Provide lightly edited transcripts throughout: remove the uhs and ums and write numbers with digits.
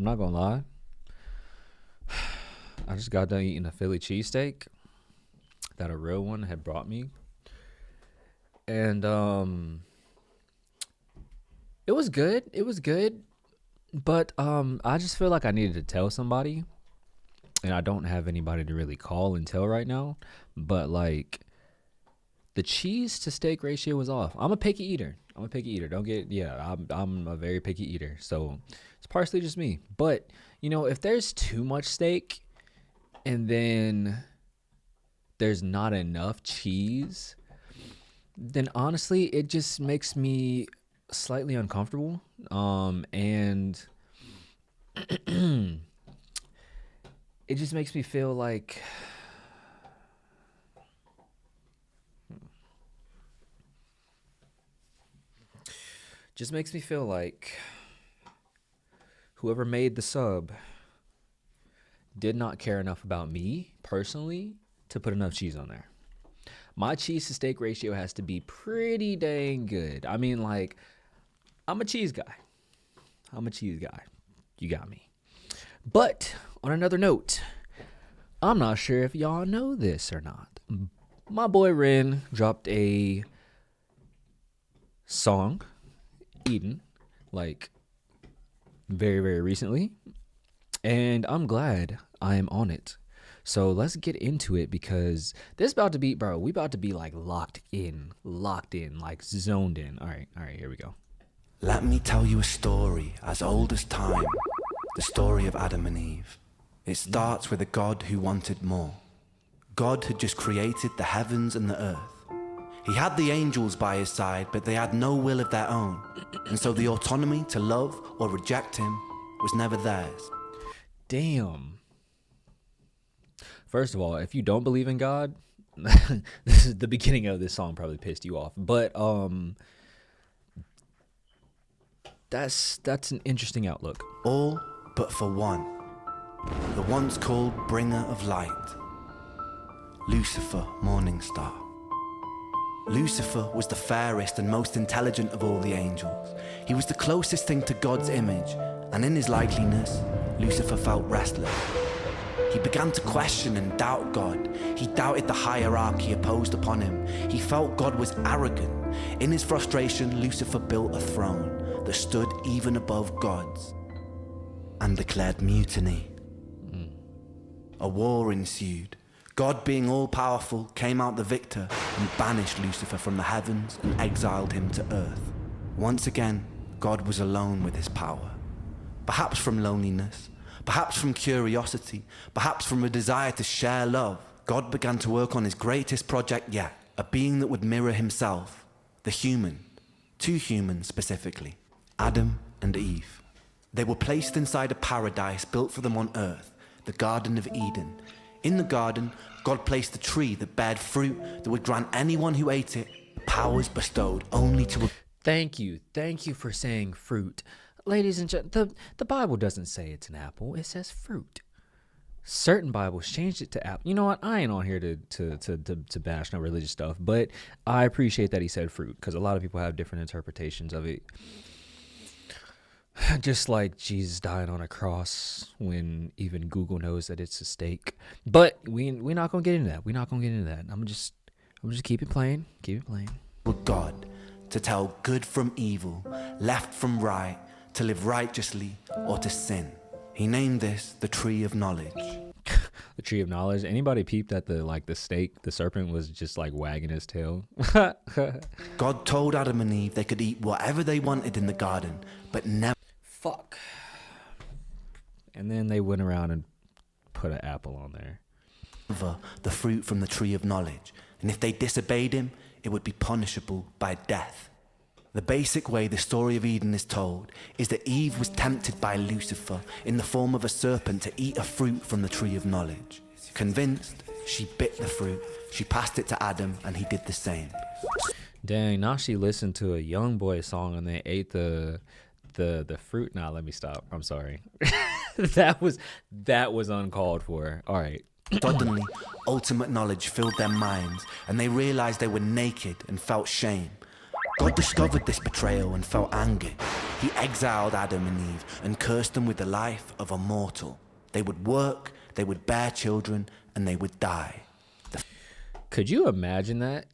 I'm not gonna lie. I just got done eating a Philly cheesesteak that a real one had brought me. And it was good. It was good. But I just feel like I needed to tell somebody. And I don't have anybody to really call and tell right now. But like the cheese to steak ratio was off. I'm a picky eater. Don't get I'm a very picky eater. So it's partially just me. But you know, if there's too much steak and then there's not enough cheese, then honestly it just makes me slightly uncomfortable. And it just makes me feel like whoever made the sub did not care enough about me personally to put enough cheese on there. My cheese to steak ratio has to be pretty dang good. I mean, like, I'm a cheese guy. You got me. But on another note, I'm not sure if y'all know this or not. My boy Ren dropped a song, Eden, like very, very recently. And I'm glad I am on it. So let's get into it because this about to be, bro, we about to be like locked in, like zoned in. All right, here we go. Let me tell you a story as old as time, the story of Adam and Eve. It starts with a God who wanted more. God had just created the heavens and the earth. He had the angels by his side, but they had no will of their own. And so the autonomy to love or reject him was never theirs. Damn. First of all, if you don't believe in God, this is the beginning of this song probably pissed you off. But that's an interesting outlook. All but for one, the once called bringer of light, Lucifer, morning star. Lucifer was the fairest and most intelligent of all the angels. He was the closest thing to God's image, and in his likeliness, Lucifer felt restless. He began to question and doubt God. He doubted the hierarchy opposed upon him. He felt God was arrogant. In his frustration, Lucifer built a throne that stood even above God's and declared mutiny. A war ensued. God, being all-powerful, came out the victor and banished Lucifer from the heavens and exiled him to earth. Once again, God was alone with his power. Perhaps from loneliness, perhaps from curiosity, perhaps from a desire to share love, God began to work on his greatest project yet, a being that would mirror himself, the human, two humans specifically, Adam and Eve. They were placed inside a paradise built for them on earth, the Garden of Eden. In the garden, God placed a tree that bared fruit that would grant anyone who ate it powers bestowed only to... Thank you for saying fruit. Ladies and gentlemen, the Bible doesn't say it's an apple, it says fruit. Certain Bibles changed it to apple. You know what? I ain't on here to bash no religious stuff, but I appreciate that he said fruit because a lot of people have different interpretations of it. Just like Jesus dying on a cross when even Google knows that it's a steak. But we're not gonna get into that. I'm gonna just keep it playing. With God, to tell good from evil, left from right, to live righteously or to sin. He named this the tree of knowledge. The tree of knowledge. Anybody peeped at the steak? The serpent was just like wagging his tail. God told Adam and Eve they could eat whatever they wanted in the garden, but never. Fuck. And then they went around and put an apple on there. The fruit from the tree of knowledge. And if they disobeyed him, it would be punishable by death. The basic way the story of Eden is told is that Eve was tempted by Lucifer in the form of a serpent to eat a fruit from the tree of knowledge. Convinced, she bit the fruit, she passed it to Adam, and he did the same. Dang, now she listened to a Young Boy song and they ate the fruit. Nah, let me stop. I'm sorry. that was uncalled for. All right. Suddenly, ultimate knowledge filled their minds, and they realized they were naked and felt shame. God discovered this betrayal and felt angered. He exiled Adam and Eve and cursed them with the life of a mortal. They would work, they would bear children, and they would die. Could you imagine that?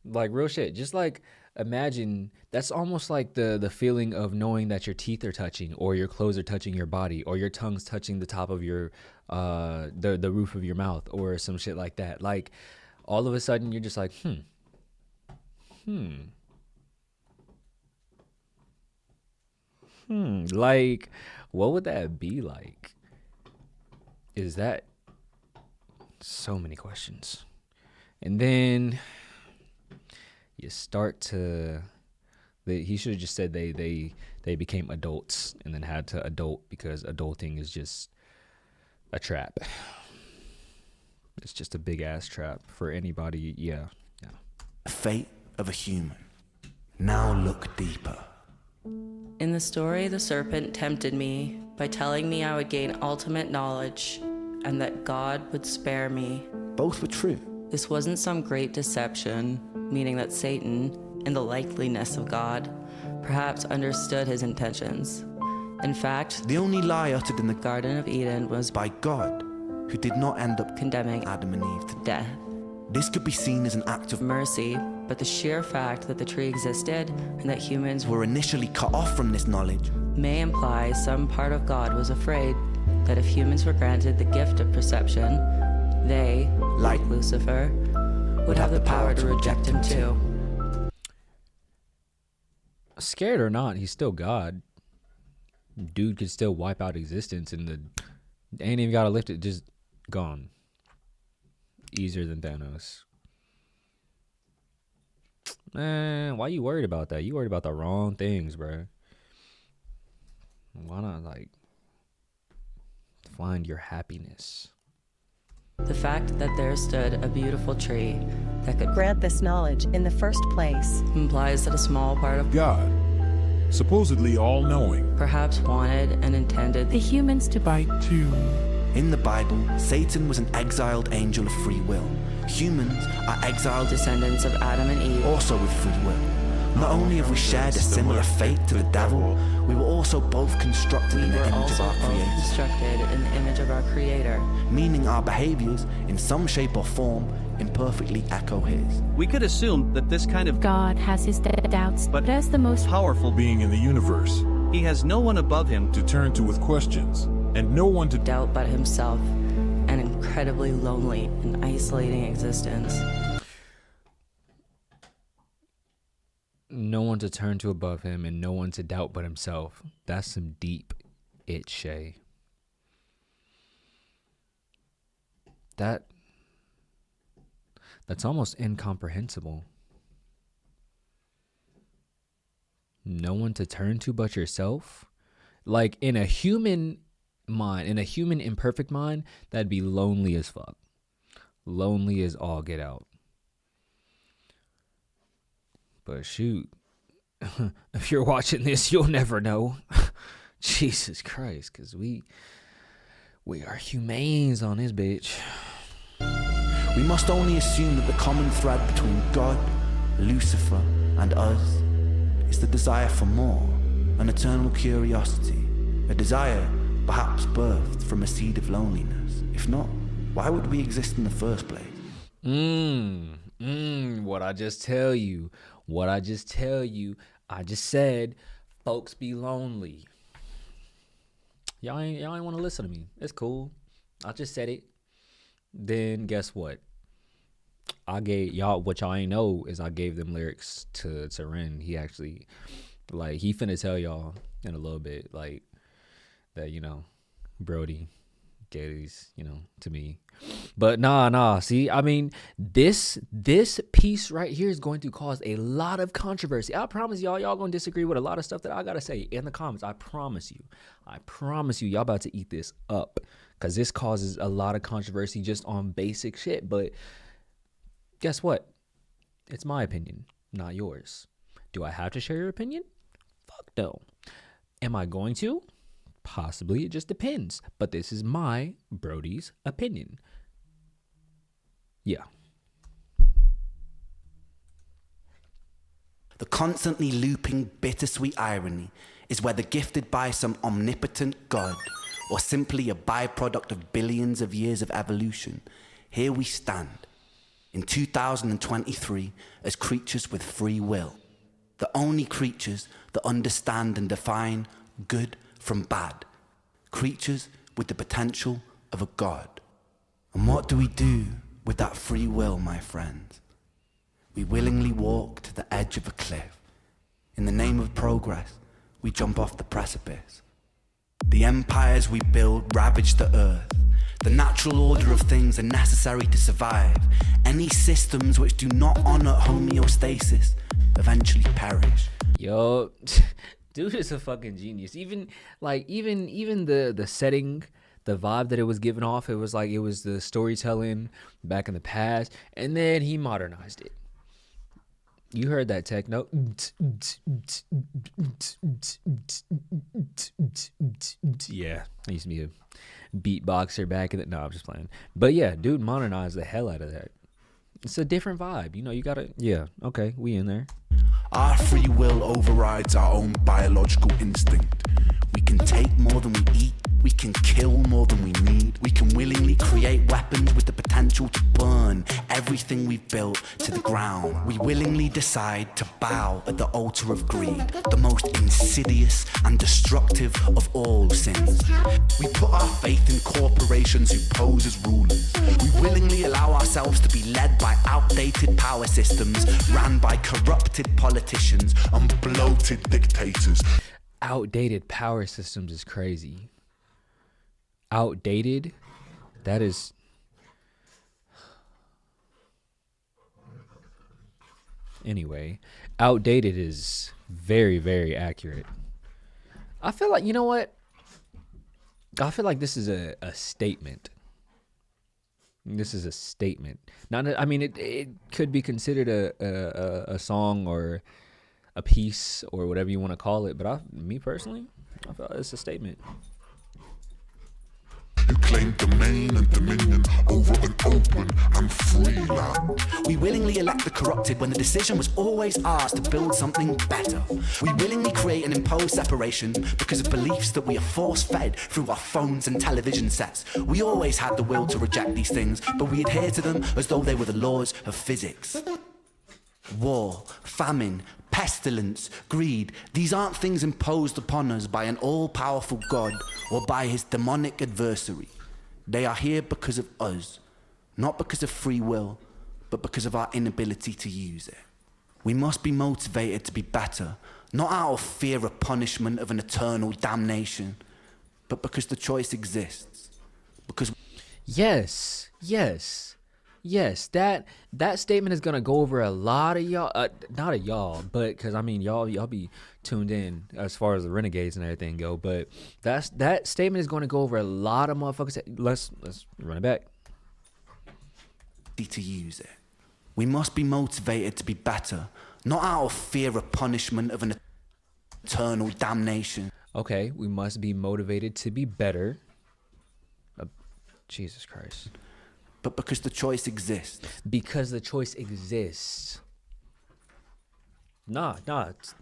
Like, real shit. Just like, imagine, that's almost like the feeling of knowing that your teeth are touching, or your clothes are touching your body, or your tongue's touching the top of your the roof of your mouth, or some shit like that. Like, all of a sudden you're just like, like, what would that be like? Is that so many questions? And then you start to, he should have just said they became adults and then had to adult, because adulting is just a trap. It's just a big ass trap for anybody. Yeah. The fate of a human. Now look deeper. In the story, the serpent tempted me by telling me I would gain ultimate knowledge and that God would spare me. Both were true. This wasn't some great deception, meaning that Satan, in the likeliness of God, perhaps understood his intentions. In fact, the only lie uttered in the Garden of Eden was by God, who did not end up condemning Adam and Eve to death. This could be seen as an act of mercy, but the sheer fact that the tree existed and that humans were initially cut off from this knowledge may imply some part of God was afraid that if humans were granted the gift of perception, they, like Lucifer, would have the power to reject him too. Scared or not, he's still God. Dude could still wipe out existence, and ain't even gotta lift it, just gone. Easier than Thanos. Man, why you worried about that? You worried about the wrong things, bro. Why not, like, find your happiness? The fact that there stood a beautiful tree that could grant this knowledge in the first place implies that a small part of God, supposedly all-knowing, perhaps wanted and intended the humans to bite too. In the Bible, Satan was an exiled angel of free will. Humans are exiled descendants of Adam and Eve, also with free will. Not only have we shared a similar fate to the devil, we were also both constructed in the image of our Creator. Constructed in the image of our Creator. Meaning our behaviors, in some shape or form, imperfectly echo his. We could assume that this kind of God has his doubts, but as the most powerful being in the universe, he has no one above him to turn to with questions, and no one to doubt but himself, an incredibly lonely and isolating existence. No one to turn to above him, and no one to doubt but himself. That's some deep it, Shay. That's almost incomprehensible. No one to turn to but yourself? Like, in a human mind, in a human imperfect mind, that'd be lonely as fuck. Lonely as all get out. But shoot, if you're watching this, you'll never know. Jesus Christ, because we are humanes on this bitch. We must only assume that the common thread between God, Lucifer, and us is the desire for more, an eternal curiosity, a desire perhaps birthed from a seed of loneliness. If not, why would we exist in the first place? What I just tell you. I just said, folks be lonely. Y'all ain't want to listen to me. It's cool. I just said it. Then guess what? I gave y'all, what y'all ain't know is I gave them lyrics to Ren. He actually, like, he finna tell y'all in a little bit, like, that, you know, Brody gave these, you know, to me. But nah. See, I mean, this piece right here is going to cause a lot of controversy. I promise y'all gonna disagree with a lot of stuff that I gotta say in the comments. I promise you, y'all about to eat this up, because this causes a lot of controversy just on basic shit. But guess what? It's my opinion, not yours. Do I have to share your opinion? Fuck no. Am I going to? Possibly. It just depends. But this is my Brody's opinion. Yeah. The constantly looping bittersweet irony is whether gifted by some omnipotent God or simply a byproduct of billions of years of evolution, here we stand in 2023 as creatures with free will, the only creatures that understand and define good from bad, creatures with the potential of a God. And what do we do with that free will, my friends? We willingly walk to the edge of a cliff. In the name of progress, we jump off the precipice. The empires we build ravage the earth. The natural order of things are necessary to survive. Any systems which do not honor homeostasis eventually perish. Yo, dude is a fucking genius. Even the setting, the vibe that it was giving off, it was like it was the storytelling back in the past, and then he modernized it. You heard that techno? Yeah, I used to be a beatboxer back in the. No, I'm just playing. But yeah, dude modernized the hell out of that. It's a different vibe. You know, you gotta. Yeah, okay, we in there. Our free will overrides our own biological instinct. We can take more than we eat. We can kill more than we need. We can willingly create weapons with the potential to burn everything we've built to the ground. We willingly decide to bow at the altar of greed, the most insidious and destructive of all sins. We put our faith in corporations who pose as rulers. We willingly allow ourselves to be led by outdated power systems ran by corrupted politicians and bloated dictators. Outdated power systems is crazy. Outdated? That is... Anyway, outdated is very, very accurate. I feel like, you know what? I feel like this is a statement. This is a statement. Not, I mean, it could be considered a song or a piece or whatever you want to call it, but me personally, I feel like it's a statement. You claim domain and dominion over an open and free land. We willingly elect the corrupted when the decision was always ours to build something better. We willingly create and impose separation because of beliefs that we are force-fed through our phones and television sets. We always had the will to reject these things, but we adhere to them as though they were the laws of physics. War, famine, pestilence, greed, these aren't things imposed upon us by an all-powerful God or by his demonic adversary. They are here because of us, not because of free will, but because of our inability to use it. We must be motivated to be better, not out of fear of punishment of an eternal damnation, but because the choice exists. Because Yes, that statement is gonna go over a lot of y'all, not a y'all, but because I mean y'all be tuned in as far as the renegades and everything go. But that statement is going to go over a lot of motherfuckers. Let's run it back. to use it. We must be motivated to be better, not out of fear of punishment of an eternal damnation. Okay, we must be motivated to be better. Jesus Christ. But because the choice exists. Because the choice exists. Nah.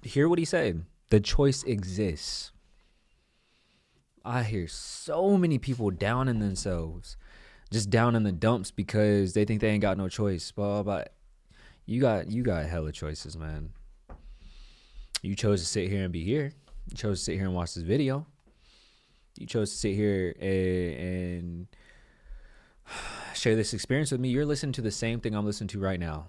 Hear what he said. The choice exists. I hear so many people down in themselves. Just down in the dumps because they think they ain't got no choice. But you got hella choices, man. You chose to sit here and be here. You chose to sit here and watch this video. You chose to sit here and share this experience with me. You're listening to the same thing I'm listening to right now.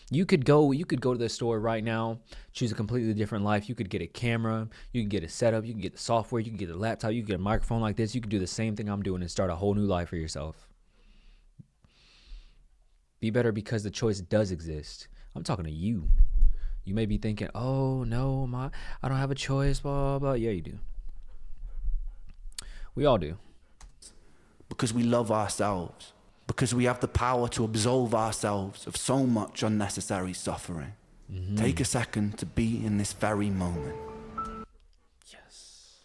You could go to the store right now, choose a completely different life. You could get a camera, you can get a setup, you can get the software, you can get a laptop, you can get a microphone like this. You could do the same thing I'm doing and start a whole new life for yourself. Be better because the choice does exist. I'm talking to you. You may be thinking, oh no, I don't have a choice, blah, blah, blah. Yeah, you do. We all do. Because we love ourselves. Because we have the power to absolve ourselves of so much unnecessary suffering. Mm-hmm. Take a second to be in this very moment. Yes.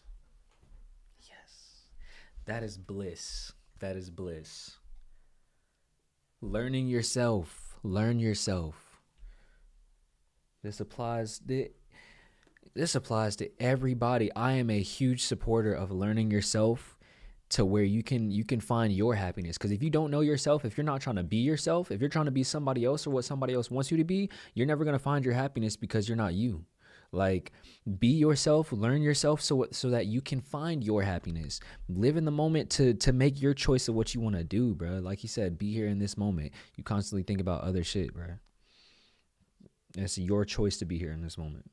That is bliss. That is bliss. Learning yourself. Learn yourself. This applies to everybody. I am a huge supporter of learning yourself to where you can find your happiness. Because if you don't know yourself, if you're not trying to be yourself, if you're trying to be somebody else or what somebody else wants you to be, you're never going to find your happiness because you're not you. Like, be yourself, learn yourself so that you can find your happiness. Live in the moment to make your choice of what you want to do, bro. Like you said, be here in this moment. You constantly think about other shit, bro. It's your choice to be here in this moment.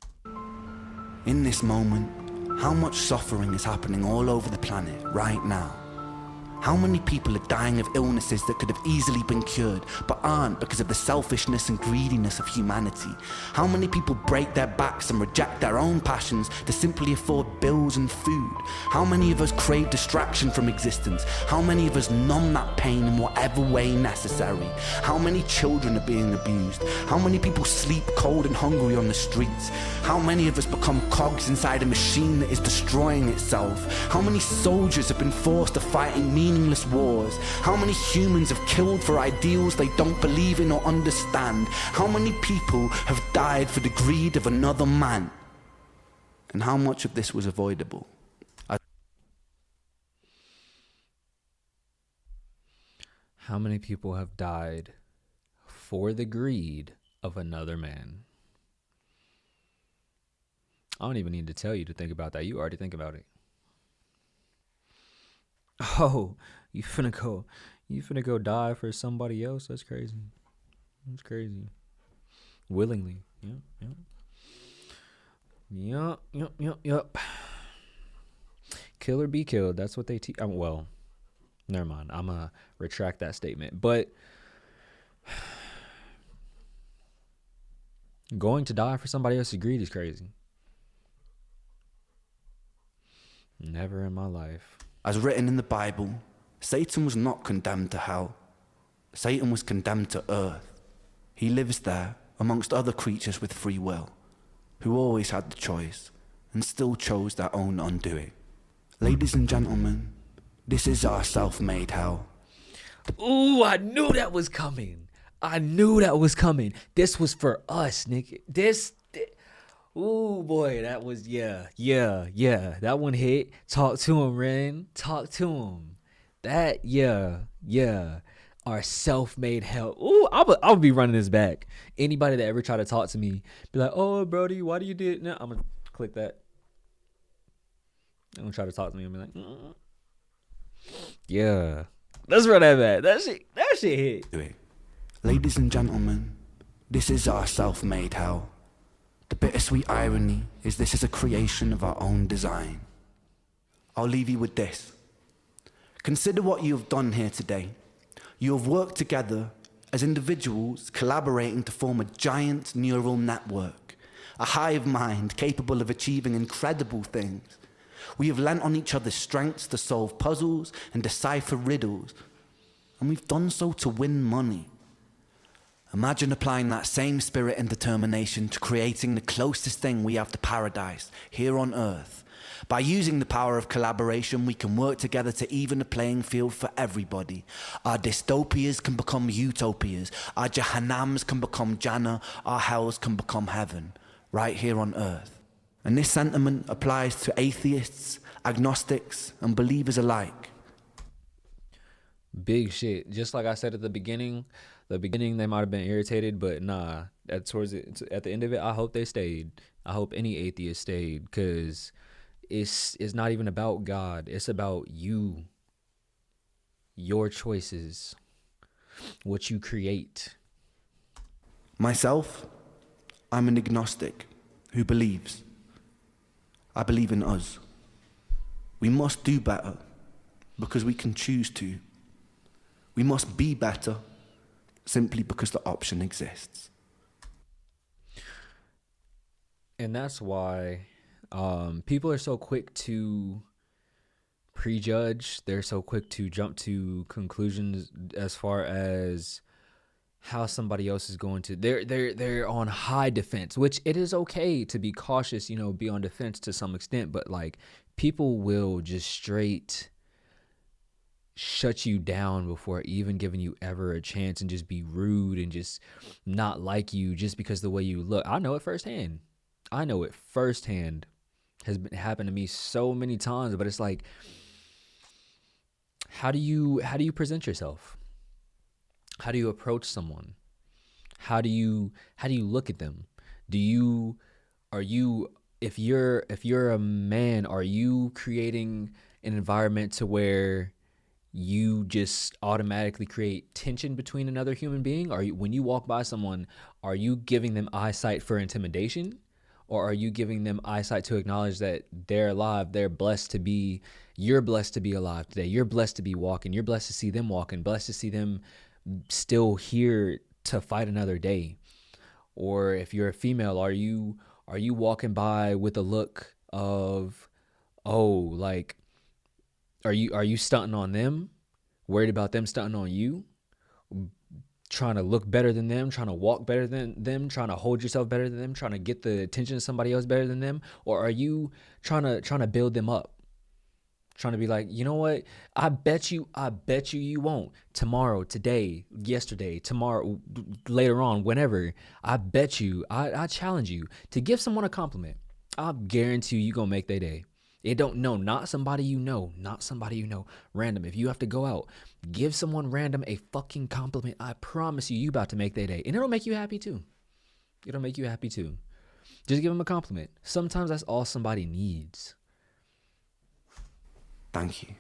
In this moment, how much suffering is happening all over the planet right now? How many people are dying of illnesses that could have easily been cured, but aren't because of the selfishness and greediness of humanity? How many people break their backs and reject their own passions to simply afford bills and food? How many of us crave distraction from existence? How many of us numb that pain in whatever way necessary? How many children are being abused? How many people sleep cold and hungry on the streets? How many of us become cogs inside a machine that is destroying itself? How many soldiers have been forced to fight in meaningless wars? How many humans have killed for ideals they don't believe in or understand? How many people have died for the greed of another man? And how much of this was avoidable? How many people have died for the greed of another man? I don't even need to tell you to think about that. You already think about it. Oh, you finna go die for somebody else? That's crazy. That's crazy. Willingly. Yep. Kill or be killed. That's what they teach. Well, never mind. I'm gonna retract that statement. But going to die for somebody else's greed is crazy. Never in my life. As written in the Bible, Satan was not condemned to hell. Satan was condemned to earth. He lives there amongst other creatures with free will, who always had the choice and still chose their own undoing. Ladies and gentlemen, this is our self-made hell. Ooh, I knew that was coming. This was for us, nigga. Ooh, boy, that was, yeah. That one hit. Talk to him, Ren. Talk to him. That, yeah. Our self-made hell. Ooh, I'll be running this back. Anybody that ever try to talk to me, be like, oh, Brody, why do you do it? No, I'm going to click that. I'm going to try to talk to me and be like, yeah. Let's run that back. That shit hit. Ladies and gentlemen, this is our self-made hell. The bittersweet irony is this is a creation of our own design. I'll leave you with this. Consider what you have done here today. You have worked together as individuals collaborating to form a giant neural network, a hive mind capable of achieving incredible things. We have lent on each other's strengths to solve puzzles and decipher riddles, and we've done so to win money. Imagine applying that same spirit and determination to creating the closest thing we have to paradise here on Earth. By using the power of collaboration, we can work together to even the playing field for everybody. Our dystopias can become utopias. Our Jahannams can become Jannah. Our hells can become heaven, right here on Earth. And this sentiment applies to atheists, agnostics, and believers alike. Big shit. Just like I said at the beginning they might have been irritated, but nah. At the end of it, I hope they stayed. I hope any atheist stayed, because it's not even about God. It's about you, your choices, what you create. Myself, I'm an agnostic who believes. I believe in us. We must do better because we can choose to. We must be better simply because the option exists. And that's why people are so quick to prejudge. They're so quick to jump to conclusions as far as how somebody else is going to. They're on high defense, which it is okay to be cautious, be on defense to some extent, but like people will just straight shut you down before even giving you ever a chance, and just be rude and just not like you just because the way you look. I know it firsthand. Has been happened to me so many times, but it's like, how do you present yourself? How do you approach someone? How do you look at them? If you're a man, are you creating an environment to where you just automatically create tension between another human being? When you walk by someone, are you giving them eyesight for intimidation? Or are you giving them eyesight to acknowledge that they're alive, you're blessed to be alive today. You're blessed to be walking. You're blessed to see them walking, blessed to see them still here to fight another day. Or if you're a female, are you walking by with a look of, oh, like, are you stunting on them? Worried about them stunting on you? Trying to look better than them, trying to walk better than them, trying to hold yourself better than them, trying to get the attention of somebody else better than them? Or are you trying to build them up? Trying to be like, you know what? I bet you you won't. Tomorrow, today, yesterday, tomorrow, later on, whenever. I bet you, I challenge you to give someone a compliment. I guarantee you gonna make their day. It don't know, not somebody you know, random. If you have to go out, give someone random a fucking compliment. I promise you about to make their day. And it'll make you happy too. Just give them a compliment. Sometimes that's all somebody needs. Thank you.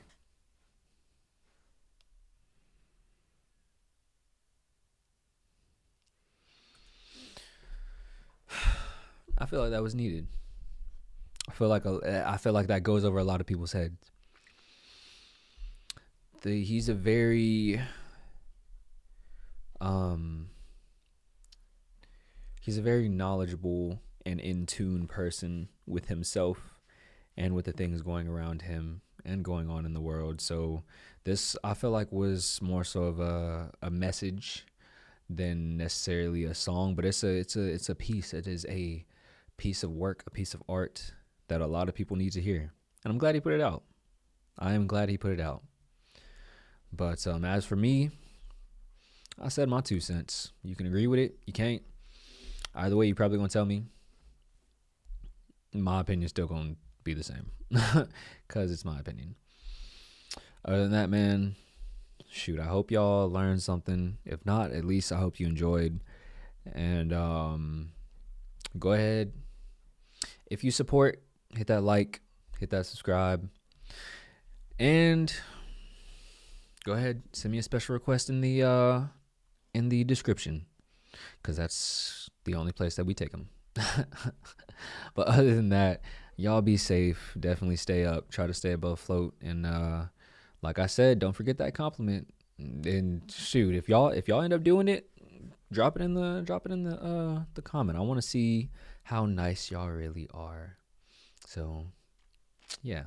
I feel like that was needed. I feel like that goes over a lot of people's heads. He's a very knowledgeable and in tune person with himself and with the things going around him and going on in the world. So this, I feel like, was more so of a message than necessarily a song, but it's a piece. It is a piece of work, a piece of art that a lot of people need to hear. And I'm glad he put it out. I am glad he put it out. But as for me, I said my 2 cents. You can agree with it. You can't. Either way, you're probably going to tell me. My opinion's still going to be the same. Because it's my opinion. Other than that, man, shoot, I hope y'all learned something. If not, at least I hope you enjoyed. And go ahead. If you support, hit that like, hit that subscribe. And go ahead, send me a special request in the description, because that's the only place that we take them. But other than that, y'all be safe. Definitely stay up. Try to stay above float. And like I said, don't forget that compliment. And shoot, if y'all end up doing it, drop it in the comment. I want to see how nice y'all really are. So yeah.